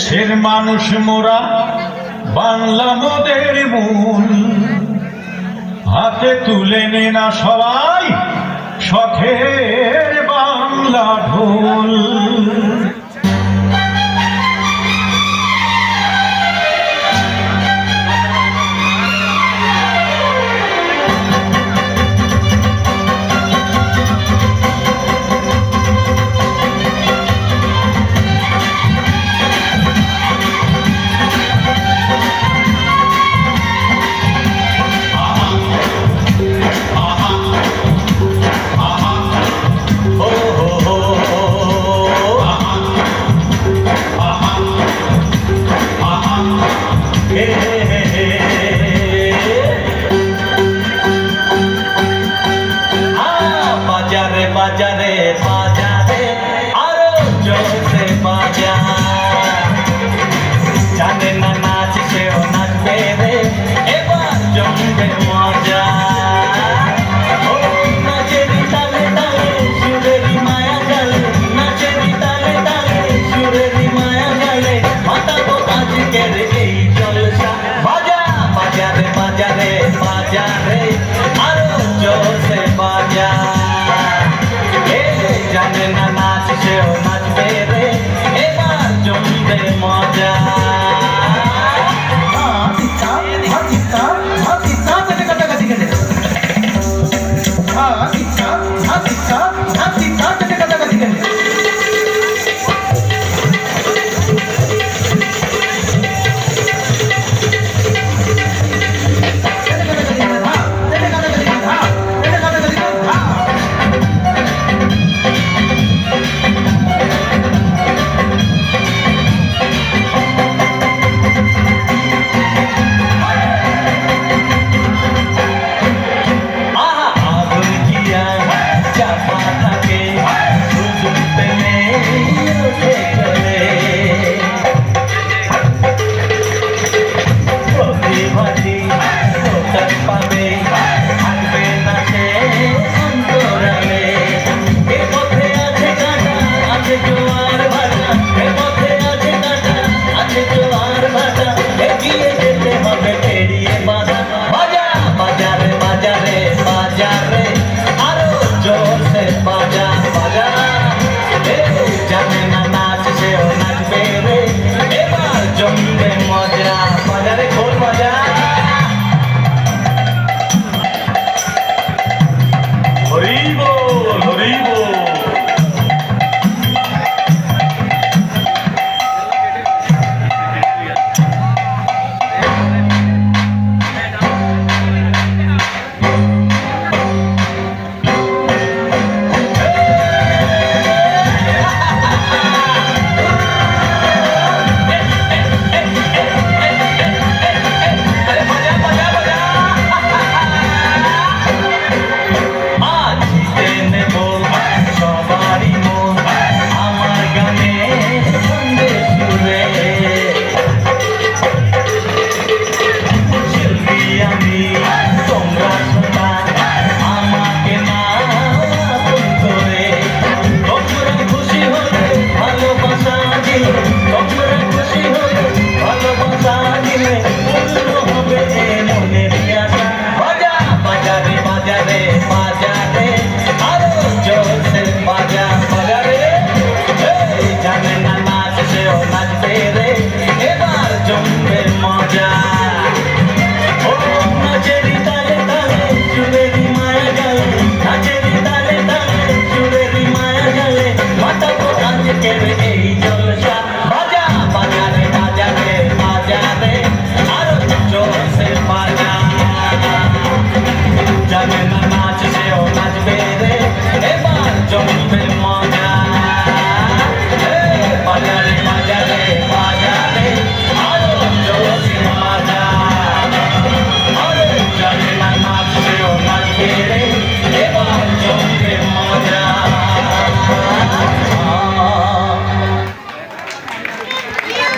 দেশের মানুষ মোরা, বাংলা মোদের মূল। হাতে তুলে নে না সবাই শখের বাংলা ঢোল। বাজারে বাজারে বাজারে আরো জোরে বাজা, জানে না নাচ সেও নাচবে রে, এবার জমবে মজা। ও নাচেরি তালে তালে সুরেরি মায়া জালে, নাচেরি তালে তালে সুরেরি মায়া জালে, মাতাবো আজকের এই জলসা। বাজা বাজারে বাজারে বাজারে আরো জোরে বাজা, জানে না নাচ সেও নাচবে রে, এবার জমবে মজা।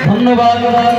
ধন্যবাদ।